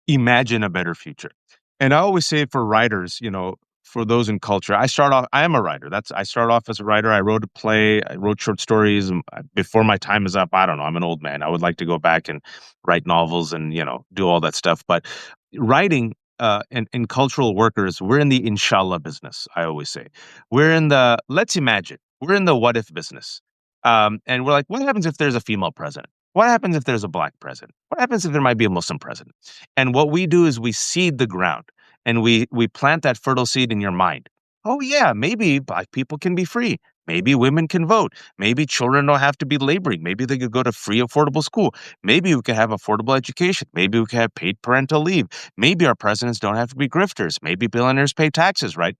imagine a better future. And I always say for writers, for those in culture, I am a writer. I start off as a writer. I wrote a play, I wrote short stories. Before my time is up, I don't know. I'm an old man. I would like to go back and write novels and, do all that stuff. But writing, and cultural workers, we're in the inshallah business. I always say let's imagine we're in the what if business. And we're like, what happens if there's a female president? What happens if there's a black president? What happens if there might be a Muslim president? And what we do is we seed the ground and we plant that fertile seed in your mind. Oh yeah, maybe black people can be free. Maybe women can vote. Maybe children don't have to be laboring. Maybe they could go to free affordable school. Maybe we could have affordable education. Maybe we could have paid parental leave. Maybe our presidents don't have to be grifters. Maybe billionaires pay taxes, right?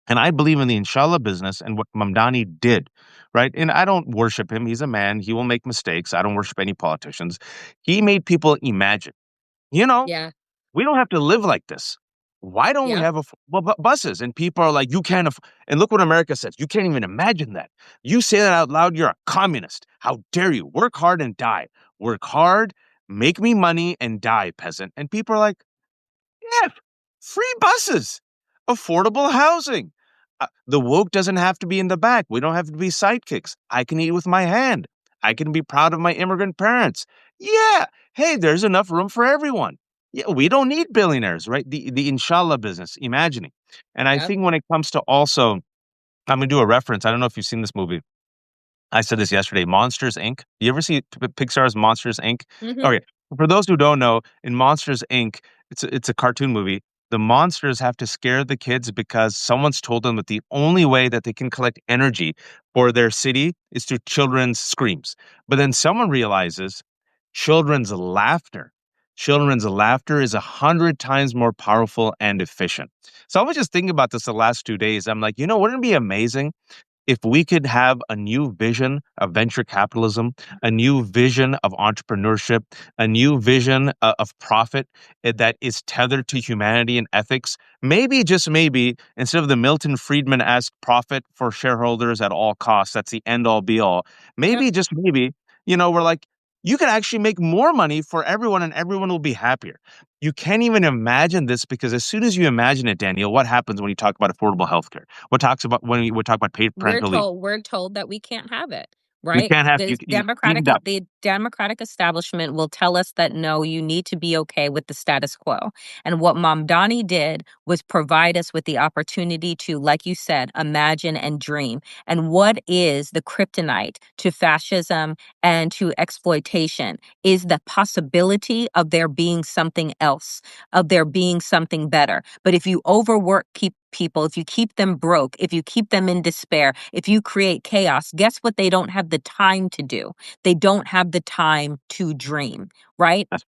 And I believe in the inshallah business and what Mamdani did, right? And I don't worship him. He's a man. He will make mistakes. I don't worship any politicians. He made people imagine, you know, Yeah. we don't have to live like this. Why don't we Yep. have buses? And people are like, you can't. And look what America says. You can't even imagine that. You say that out loud, you're a communist. How dare you? Work hard and die. Work hard, make me money, and die, peasant. And people are like, yeah, free buses, affordable housing. The woke doesn't have to be in the back. We don't have to be sidekicks. I can eat with my hand. I can be proud of my immigrant parents. Yeah. Hey, there's enough room for everyone. Yeah, we don't need billionaires, right? The inshallah business, imagining. And I Yep. think when it comes to also, I'm gonna do a reference. I don't know if you've seen this movie. I said this yesterday, Monsters Inc. You ever see Pixar's Monsters Inc? Hmm. Okay, for those who don't know, in Monsters Inc, it's a cartoon movie. The monsters have to scare the kids because someone's told them that the only way that they can collect energy for their city is through children's screams. But then someone realizes children's laughter. Children's laughter is 100 times more powerful and efficient. So I was just thinking about this the last 2 days. I'm like, wouldn't it be amazing if we could have a new vision of venture capitalism, a new vision of entrepreneurship, a new vision of profit that is tethered to humanity and ethics, maybe, just maybe, instead of the Milton Friedman-esque profit for shareholders at all costs, that's the end all be all, Yep. maybe, just maybe, we're like, you can actually make more money for everyone and everyone will be happier. You can't even imagine this because as soon as you imagine it, Daniel, what happens when you talk about affordable healthcare? What talks about when we talk about paid We're parental leave? told we're told that we can't have it, You right? can't have you cleaned up. The Democratic establishment will tell us that no, you need to be okay with the status quo. And what Mamdani did was provide us with the opportunity to, like you said, imagine and dream. And what is the kryptonite to fascism and to exploitation is the possibility of there being something else, of there being something better. But if you overwork people, if you keep them broke, if you keep them in despair, if you create chaos, guess what they don't have the time to do? They don't have the time to dream, right? That's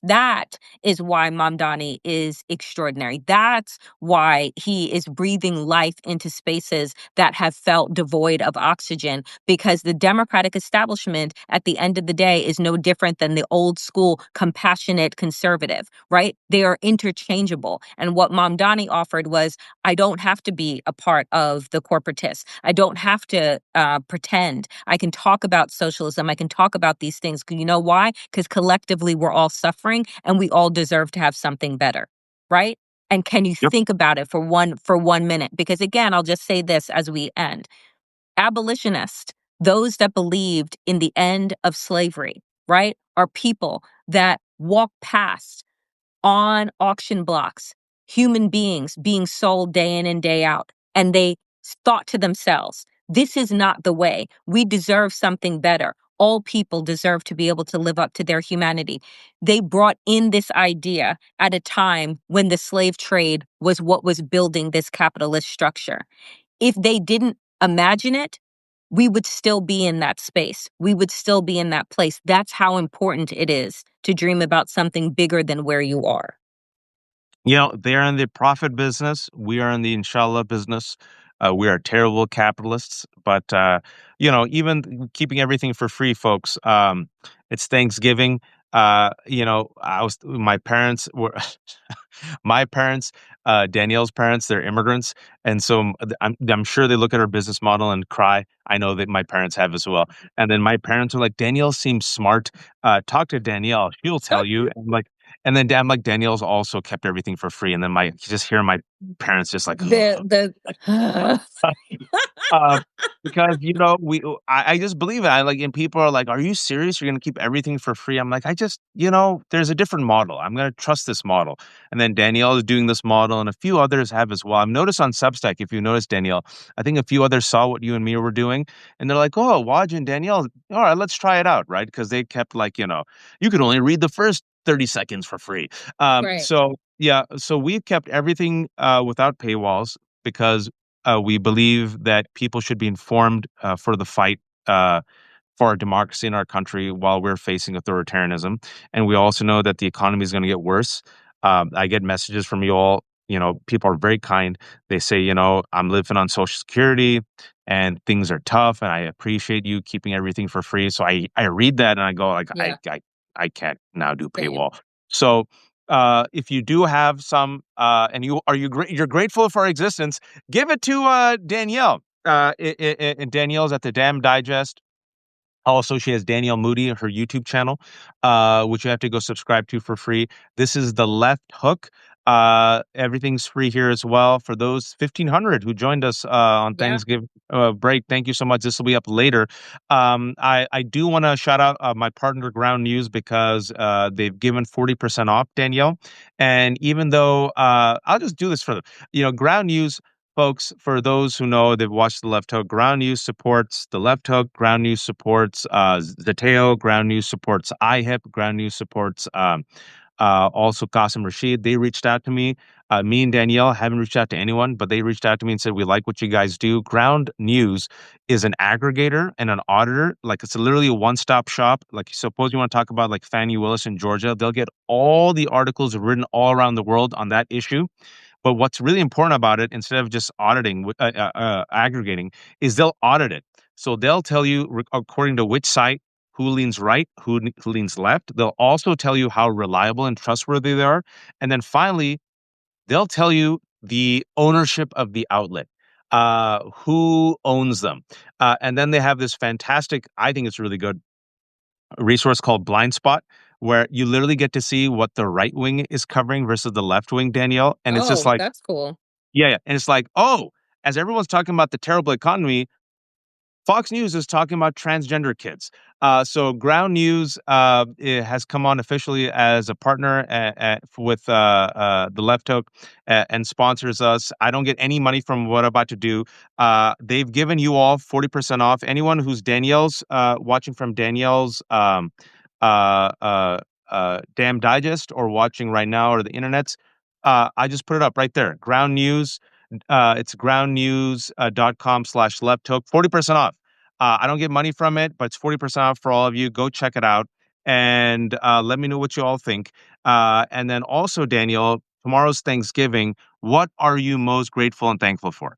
That is why Mamdani is extraordinary. That's why he is breathing life into spaces that have felt devoid of oxygen, because the Democratic establishment at the end of the day is no different than the old school compassionate conservative, right? They are interchangeable. And what Mamdani offered was, I don't have to be a part of the corporatists. I don't have to pretend. I can talk about socialism. I can talk about these things. You know why? Because collectively we're all suffering and we all deserve to have something better, right? And can you yep. think about it for 1 minute? Because again, I'll just say this as we end. Abolitionists, those that believed in the end of slavery, right, are people that walk past on auction blocks, human beings being sold day in and day out. And they thought to themselves, this is not the way. We deserve something better. All people deserve to be able to live up to their humanity. They brought in this idea at a time when the slave trade was what was building this capitalist structure. If they didn't imagine it, we would still be in that space. We would still be in that place. That's how important it is to dream about something bigger than where you are. They're in the profit business. We are in the inshallah business. We are terrible capitalists, but even keeping everything for free, folks. It's Thanksgiving. I was my parents were my parents, Danielle's parents. They're immigrants, and so I'm sure they look at our business model and cry. I know that my parents have as well. And then my parents are like, Danielle seems smart. Talk to Danielle; she'll tell you. And like, and then I'm like, Danielle's also kept everything for free. And then you just hear my parents just like, The uh, because I just believe it. And people are like, "Are you serious? You're gonna keep everything for free?" I'm like, I just, there's a different model. I'm gonna trust this model. And then Danielle is doing this model, and a few others have as well. I've noticed on Substack, if you notice, Danielle, I think a few others saw what you and me were doing, and they're like, "Oh, Waj and Danielle, all right, let's try it out," right? Because they kept like, you could only read the first 30 seconds for free. Right. So yeah, so we've kept everything without paywalls because we believe that people should be informed for the fight for our democracy in our country while we're facing authoritarianism. And we also know that the economy is going to get worse. I get messages from you all. People are very kind. They say, I'm living on Social Security and things are tough, and I appreciate you keeping everything for free. So I read that and I go like, Yeah. I can't now do Same. paywall. So if you do have some, and you're grateful for our existence, give it to Danielle. And Danielle's at the Damn Digest. Also, she has Danielle Moody, her YouTube channel, which you have to go subscribe to for free. This is the Left Hook. Everything's free here as well for those 1,500 who joined us on Yeah. Thanksgiving break. Thank you so much. This will be up later. I do want to shout out my partner Ground News because they've given 40% off, Danielle. And even though I'll just do this for them, Ground News. Folks, for those who know, they've watched The Left Hook. Ground News supports The Left Hook. Ground News supports Zateo. Ground News supports IHIP. Ground News supports also Qasim Rashid. They reached out to me. Me and Danielle haven't reached out to anyone, but they reached out to me and said, we like what you guys do. Ground News is an aggregator and an auditor. Like it's literally a one-stop shop. Like suppose you want to talk about like Fannie Willis in Georgia, they'll get all the articles written all around the world on that issue. But what's really important about it, instead of just aggregating, is they'll audit it. So they'll tell you, according to which site, who leans right, who leans left. They'll also tell you how reliable and trustworthy they are. And then finally, they'll tell you the ownership of the outlet, who owns them. And then they have this fantastic, I think it's really good, resource called Blind Spot, where you literally get to see what the right wing is covering versus the left wing, Danielle. And it's just Oh, like, that's cool. yeah, yeah. And it's like, oh, as everyone's talking about the terrible economy, Fox News is talking about transgender kids. So Ground News it has come on officially as a partner with the Left Hook and sponsors us. I don't get any money from what I'm about to do. They've given you all 40% off. Anyone who's Danielle's watching from Danielle's uh, uh, Damn Digest or watching right now or the internets, I just put it up right there. Ground News. It's groundnews.com/left hook, 40% off. I don't get money from it, but it's 40% off for all of you. Go check it out and let me know what you all think. And then also, Daniel, tomorrow's Thanksgiving. What are you most grateful and thankful for?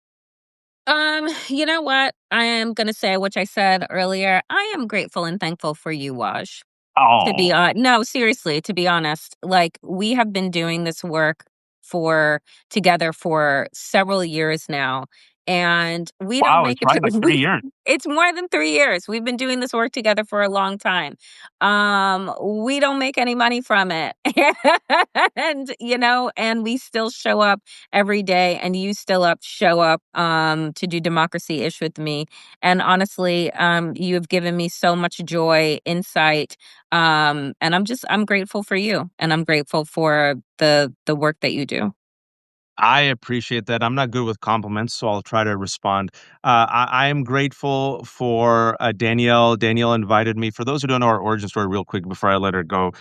You know what? I am gonna say, which I said earlier, I am grateful and thankful for you, Waj. To be Oh, no, seriously, to be honest, like, we have been doing this work for together for several years now, and we don't wow. make It's it right, like we 3 years. it's more than 3 years. We've been doing this work together for a long time. We don't make any money from it. And we still show up every day, and you still show up, to do democracy-ish with me, and honestly, you have given me so much joy, insight, and I'm grateful for you, and I'm grateful for the work that you do. I appreciate that. I'm not good with compliments, so I'll try to respond. I am grateful for Danielle. Danielle invited me. For those who don't know our origin story, real quick before I let her go,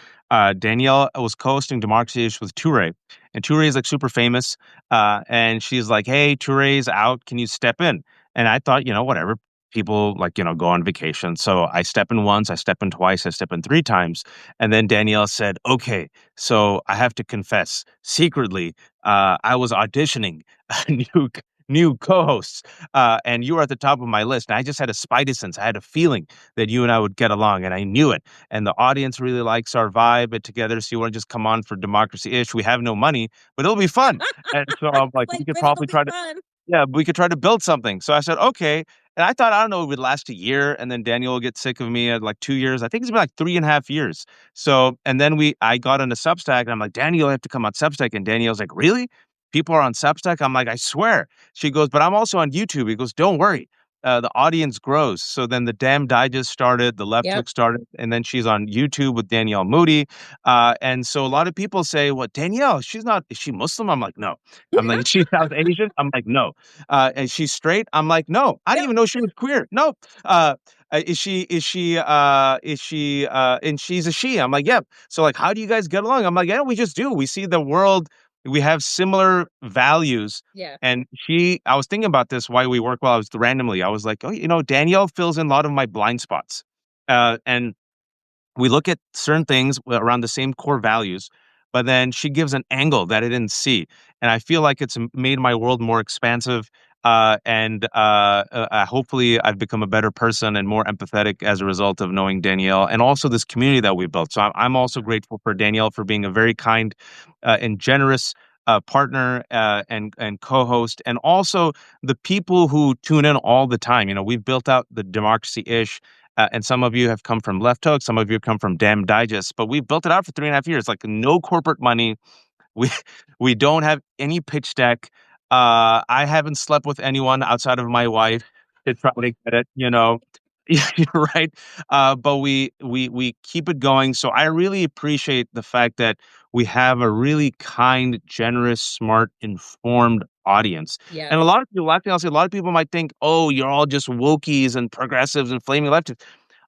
Danielle was co-hosting Democracy Ish with Toure, and Toure is like super famous. And she's like, "Hey, Toure's out. Can you step in?" And I thought, whatever. People like, go on vacation. So I step in once, I step in twice, I step in three times. And then Danielle said, okay, so I have to confess secretly, I was auditioning new new co-hosts, and you were at the top of my list. And I just had a spidey sense. I had a feeling that you and I would get along, and I knew it. And the audience really likes our vibe and together. So you want to just come on for Democracy Ish? We have no money, but it'll be fun. And so I'm like, we Like, could but it'll probably be try to, fun. yeah, we could try to build something. So I said, okay. And I thought, I don't know, it would last a year, and then Daniel will get sick of me at like 2 years. I think it's been like 3.5 years. So, and then I got into Substack, and I'm like, Daniel, you have to come on Substack. And Daniel's like, really? People are on Substack? I'm like, I swear. She goes, but I'm also on YouTube. He goes, don't worry. The audience grows. So then the Damn Digest started, the Left Yep. Hook started, and then she's on YouTube with Danielle Moody. And so a lot of people say, well, Danielle, is she Muslim? I'm like, no. I'm like, is she South Asian? I'm like, no. Is she straight? I'm like, no. I didn't Yep. even know she was queer. No. And she's a she. I'm like, yep. So like, how do you guys get along? I'm like, yeah, we just do. We see the world. We have similar values. Yeah. And I was thinking about this while we work. While I was randomly, I was like, oh, Danielle fills in a lot of my blind spots. And we look at certain things around the same core values, but then she gives an angle that I didn't see. And I feel like it's made my world more expansive. And hopefully I've become a better person and more empathetic as a result of knowing Danielle and also this community that we built. So I'm also grateful for Danielle for being a very kind and generous partner and co-host, and also the people who tune in all the time. We've built out the Democracy Ish, and some of you have come from Left Hook, some of you come from Damn Digest, but we've built it out for 3.5 years, like no corporate money. We we don't have any pitch deck. I haven't slept with anyone outside of my wife to try to get it, You're right. But we keep it going. So I really appreciate the fact that we have a really kind, generous, smart, informed audience. And Yes. a lot of people, last thing I'll say, a lot of people might think, oh, you're all just wokies and progressives and flaming leftists.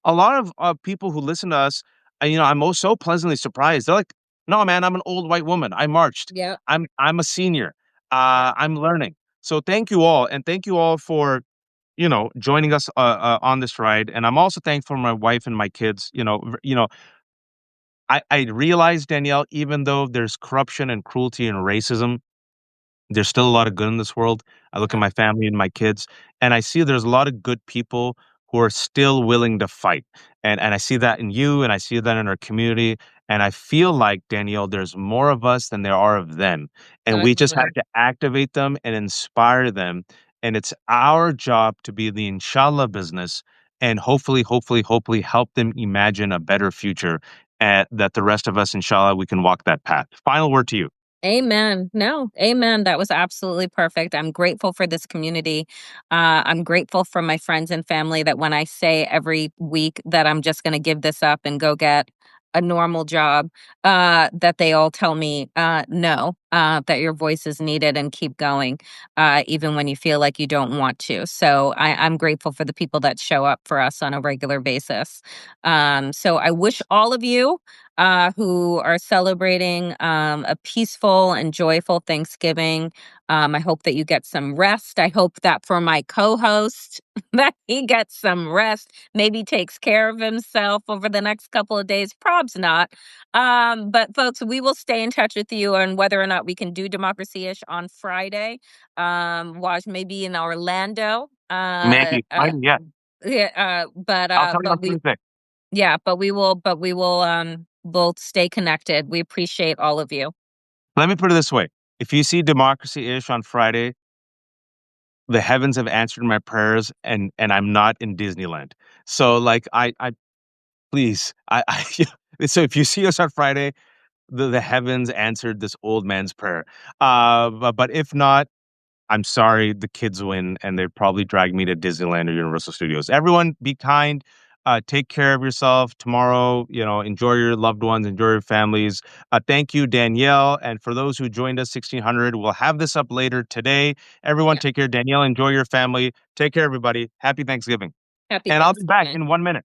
A lot of people who listen to us, I'm most so pleasantly surprised. They're like, no, man, I'm an old white woman. I marched. Yep. I'm a senior. Yep. I'm learning. So thank you all, and thank you all for joining us on this ride. And I'm also thankful for my wife and my kids. I realize, Danielle, even though there's corruption and cruelty and racism, there's still a lot of good in this world. I look at Yep. my family and my kids, and I see there's a lot of good people who are still willing to fight. And I see that in you, and I see that in our community. And I feel like, Danielle, there's more of us than there are of them. And I we just agree. have to activate them and inspire them. And it's our job to be the inshallah business and hopefully help them imagine a better future, that the rest of us, inshallah, we can walk that path. Final word to you. Amen. No, amen. That was absolutely perfect. I'm grateful for this community. I'm grateful for my friends and family that when I say every week that I'm just going to give this up and go get a normal job, that they all tell me, no, that your voice is needed and keep going, even when you feel like you don't want to. So I'm grateful for the people that show up for us on a regular basis. So I wish all of you who are celebrating a peaceful and joyful Thanksgiving. I hope that you get some rest. I hope that for my co-host that he gets some rest, maybe takes care of himself over the next couple of days. Probs not. But folks, we will stay in touch with you on whether or not we can do Democracy-ish on Friday. Waj maybe in Orlando. Maybe. Fine, yeah. Yeah, but I'll tell you on we Tuesday. yeah, but we will we'll stay connected. We appreciate all of you. Let me put it this way. If you see Democracy-ish on Friday, the heavens have answered my prayers, and I'm not in Disneyland. So like I please I so if you see us on Friday, the heavens answered this old man's prayer. But if not, I'm sorry, the kids win, and they probably drag me to Disneyland or Universal Studios. Everyone, be kind. Take care of yourself tomorrow. Enjoy your loved ones, enjoy your families. Thank you, Danielle. And for those who joined us, 1600, we'll have this up later today. Everyone, Yeah. take care. Danielle, enjoy your family. Take care, everybody. Happy Thanksgiving. Happy And I'll be back Thanksgiving. in 1 minute.